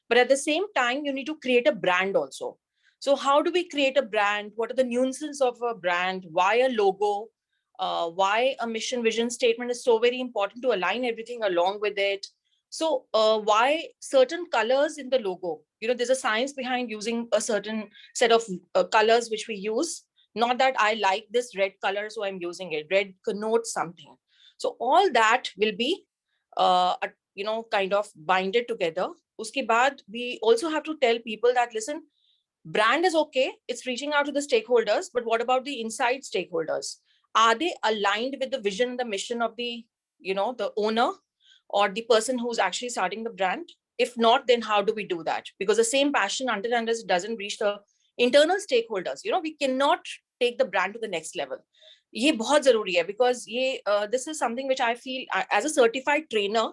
But at the same time, you need to create a brand also. So how do we create a brand? What are the nuances of a brand? Why a logo? Why a mission vision statement is so very important to align everything along with it. So why certain colors in the logo? You know, there's a science behind using a certain set of colors which we use. Not that I like this red color, so I'm using it. Red connotes something. So all that will be, kind of binded together. Uske baad, we also have to tell people that, listen, brand is okay. It's reaching out to the stakeholders, but what about the inside stakeholders? Are they aligned with the vision, the mission of the, the owner or the person who's actually starting the brand? If not, then how do we do that? Because the same passion, until and unless it doesn't reach the internal stakeholders, we cannot take the brand to the next level. ये बहुत जरूरी है because this is something which I feel as a certified trainer,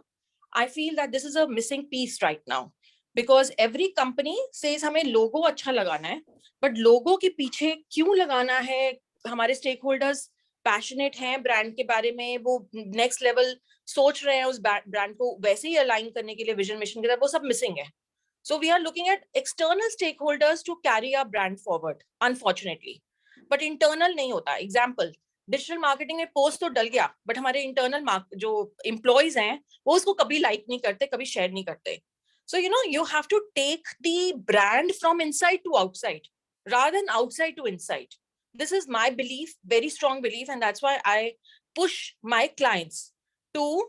I feel that this is a missing piece right now. Because every company says हमें logo अच्छा लगाना है, but logo के पीछे क्यों लगाना है? हमारे stakeholders passionate हैं brand के बारे में, वो next level सोच रहे हैं उस brand को वैसे ही align करने के लिए vision mission के साथ, वो सब missing है. So we are looking at external stakeholders to carry our brand forward, unfortunately. But internal नहीं होता. Example, digital marketing में post तो डल गया, but हमारे internal जो employees हैं, वो उसको कभी like नहीं करते, कभी share नहीं करते. So, you have to take the brand from inside to outside rather than outside to inside. This is my belief, very strong belief. And that's why I push my clients to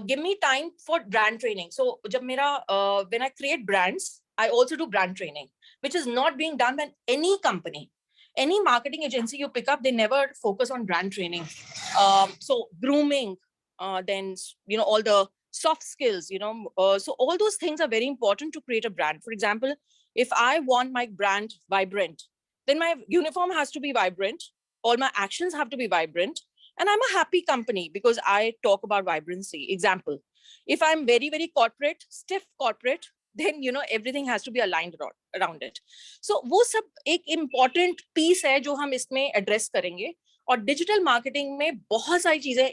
give me time for brand training. So when I create brands, I also do brand training, which is not being done by any company. Any marketing agency you pick up, they never focus on brand training. So grooming, then, all the soft skills, so all those things are very important to create a brand. For example, if I want my brand vibrant, then my uniform has to be vibrant. All my actions have to be vibrant. And I'm a happy company because I talk about vibrancy. Example, if I'm very, very corporate, stiff corporate, then, everything has to be aligned around it. So वो सब एक important piece है जो हम इसमें address करेंगे. और digital marketing में बहुत सारी चीजें,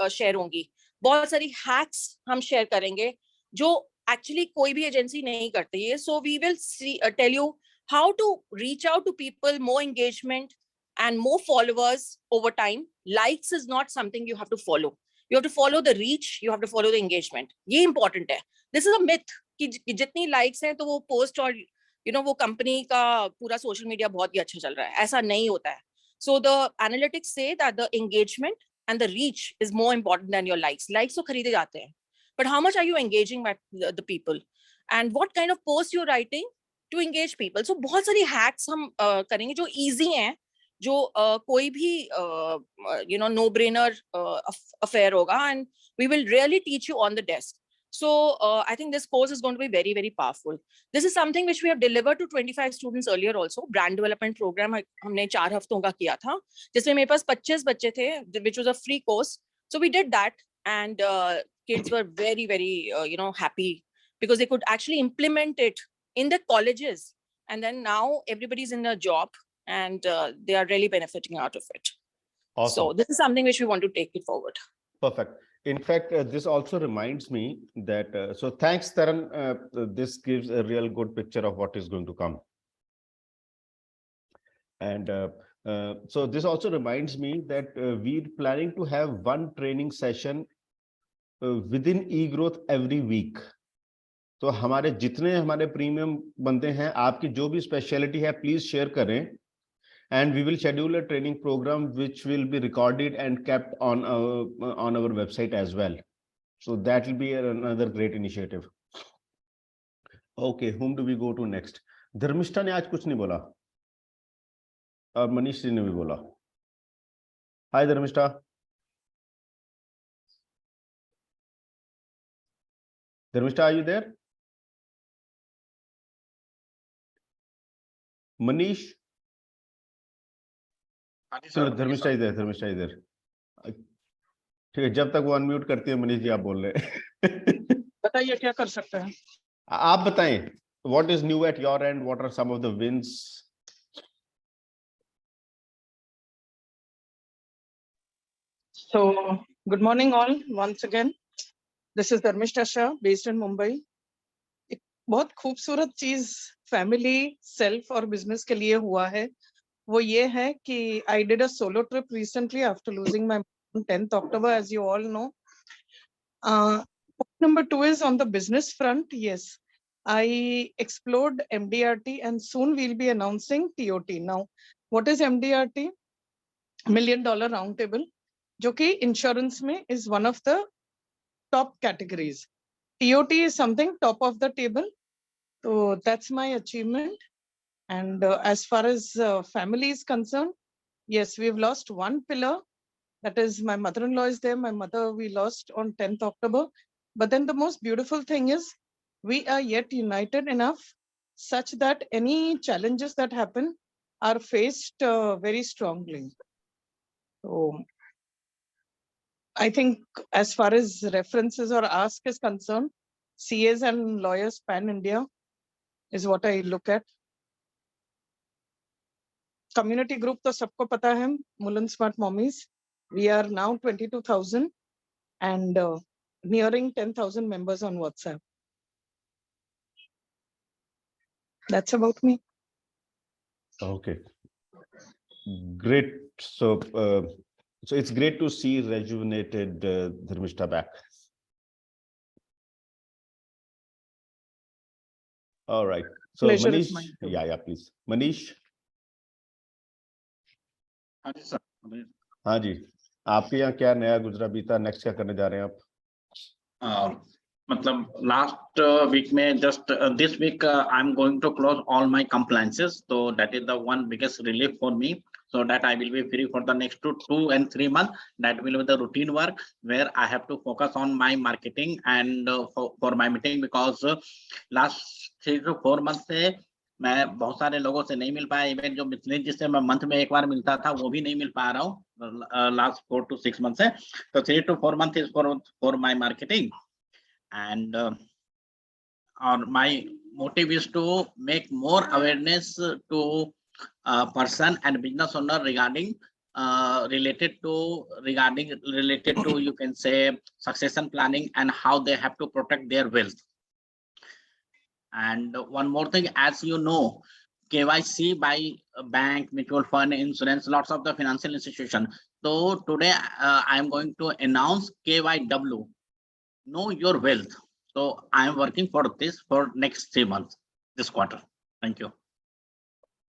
share होंगी. बहुत सारी hacks हम share करेंगे जो actually कोई भी agency नहीं करती है. So we will tell you how to reach out to people, more engagement and more followers over time. Likes is not something you have to follow. You have to follow the reach. You have to follow the engagement. ये important है. This is a myth कि जितनी likes हैं तो वो post और वो company का पूरा social media बहुत ही अच्छा चल रहा है. ऐसा नहीं होता है. So the analytics say that the engagement and the reach is more important than your likes. Likes तो खरीदे जाते हैं. But how much are you engaging by the people? And what kind of post you're writing to engage people? So बहुत सारी hacks हम करेंगे जो easy हैं, जो कोई भी no brainer affair होगा, and we will really teach you on the desk. So I think this course is going to be very, very powerful. This is something which we have delivered to 25 students earlier also. Brand development program हमने 4 हफ्तों का किया था, जिसमें मेरे पास 25 बच्चे थे, which was a free course. So we did that, and kids were very, very happy because they could actually implement it in the colleges. And then now everybody's in a job and they are really benefiting out of it. Awesome. So this is something which we want to take it forward. Perfect. In fact, this also reminds me that, so thanks, Taran. This gives a real good picture of what is going to come. And so this also reminds me that we're planning to have one training session within eGrowth every week. तो हमारे जितने हमारे premium बंदे हैं, आपकी जो भी speciality है, प्लीज शेयर करें. And we will schedule a training program which will be recorded and kept on our website as well. So that will be another great initiative. Okay, whom do we go to next? Dharmishta ने आज कुछ नहीं बोला. और मनीष जी ने भी बोला। हाय Dharmishtha. Dharmishtha, are you there? Manish? चलो धर्मिष्ठा इधर, धर्मिष्ठा इधर। ठीक है, जब तक वो अनम्यूट करती है मनीष जी आप बोल रहे हैं। बताइए क्या कर सकते हैं। आप बताएं, what is new at your end? What are some of the wins? So good morning all once again. This is Dharmishta Shah based in Mumbai. एक बहुत खूबसूरत चीज फैमिली, सेल्फ और बिजनेस के लिए हुआ है, वो ये है कि I did a solo trip recently after losing my mom on 10th October, as you all know. Point number 2 is on the business front. Yes, I explored MDRT and soon we'll be announcing TOT. Now, what is MDRT? $1 million round table, जो कि insurance में is one of the top categories. TOT is something top of the table. So that's my achievement. And as far as family is concerned, yes, we've lost one pillar. That is, my mother-in-law is there. My mother we lost on 10th October. But then the most beautiful thing is we are yet united enough such that any challenges that happen are faced very strongly. So I think as far as references or ask is concerned, CAs and lawyers pan India is what I look at. Community group तो सबको पता है, Mullen Smart Mommies. We are now 22,000 and nearing 10,000 members on WhatsApp. That's about me. Okay, great. So it's great to see rejuvenated Dharmishta back. All right. So Pleasure is Manish, mine too. yeah, please. Manish. हाँ जी sir. हाँ जी, आपके यहाँ क्या नया गुजरा बीता, next क्या करने जा रहे हैं आप? मतलब लास्ट वीक में just this week I am going to close all my compliances, so that is the one biggest relief for me, so that I will be free for the next 2 and 3 months. That will be the routine work where I have to focus on my marketing and for my meeting, because last 3 to 4 months से मैं बहुत सारे लोगों से नहीं मिल पाया। Even जो मिथलेन जिससे मैं मंथ में एक बार मिलता था वो भी नहीं मिल पा रहा हूँ लास्ट 4 to 6 months से। तो 3 to 4 months is for my marketing, and my motive is to make more awareness to person and business owner regarding related to you can say succession planning and how they have to protect their wealth. And one more thing, as you know, KYC by bank, mutual fund, insurance, lots of the financial institution. So today I am going to announce KYW, know your wealth. So I am working for this for next 3 months, this quarter. Thank you.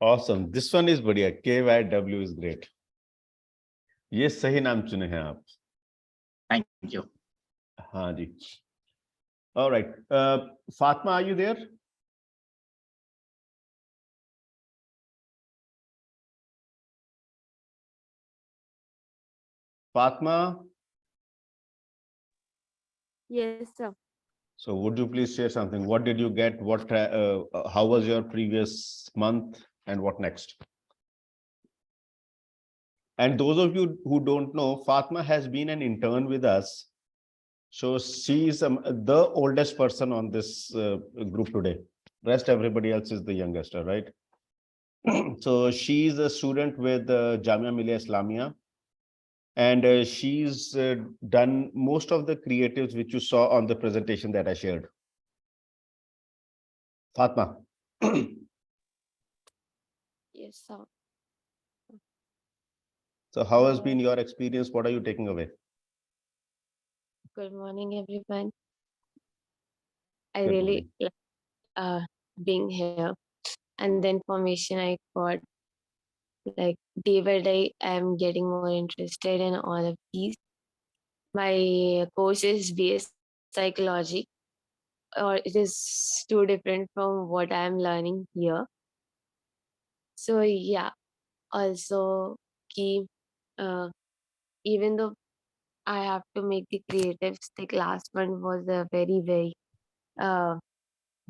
Awesome. This one is बढ़िया. KYW is great. ये सही नाम चुने हैं आप. Thank you. हाँ जी. All right. Fatma, are you there? Fatma? Yes, sir. So would you please share something? What did you get? What? How was your previous month and what next? And those of you who don't know, Fatma has been an intern with us. So she is the oldest person on this group today. Rest everybody else is the youngest, right? So she is a student with Jamia Millia Islamia. And she's done most of the creatives which you saw on the presentation that I shared. Fatma. Yes, sir. So how has been your experience? What are you taking away? Good morning, everyone. I Good really like being here, and the information I got, like day by day, I'm getting more interested in all of these. My course is BS Psychology, or it is too different from what I'm learning here. So yeah, also ki, even though I have to make the creatives, the last one was a very, very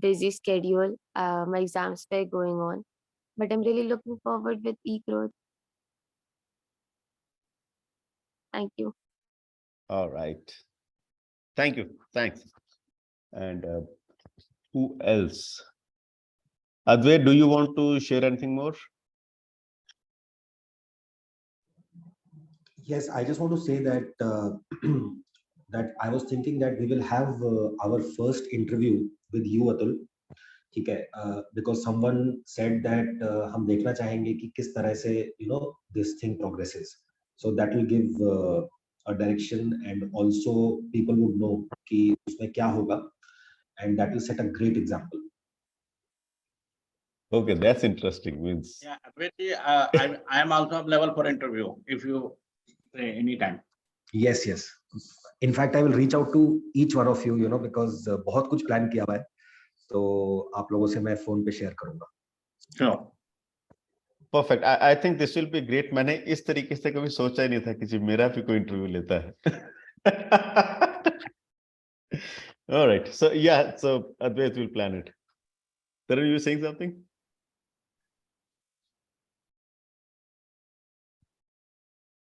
busy schedule. My exams were going on, but I'm really looking forward with eGrowth. Thank you. All right. Thank you. Thanks. And who else? Advait, do you want to share anything more? Yes, I just want to say that that I was thinking that we will have our first interview with you, Atul. ठीक है, because someone said that हम देखना चाहेंगे कि किस तरह से this thing progresses, so that will give a direction, and also people would know कि उसमें क्या होगा, and that will set a great example. Okay, that's interesting. Means Yeah, I am also available for interview if you say anytime. Yes, yes. In fact, I will reach out to each one of you, because बहुत कुछ plan किया हुआ है, तो आप लोगों से मैं phone पे share करूंगा. Sure. perfect. I think this will be great. मैंने इस तरीके से कभी सोचा ही नहीं था कि जी मेरा भी कोई इंटरव्यू लेता है. All right. So yeah. So Advait will plan it. Tarun, you saying something?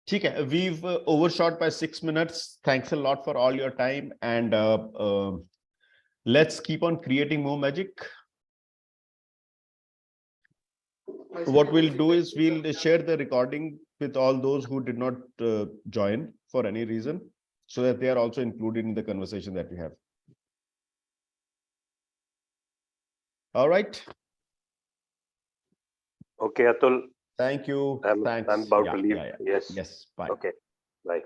ठीक है. We've overshot by 6 minutes. Thanks a lot for all your time, and let's keep on creating more magic. What we'll do is we'll share the recording with all those who did not join for any reason, so that they are also included in the conversation that we have. All right. Okay, Atul. Thank you. I'm Thanks. about Yeah, to leave. yeah, yeah. Yes. Yes. Bye. Okay. Bye.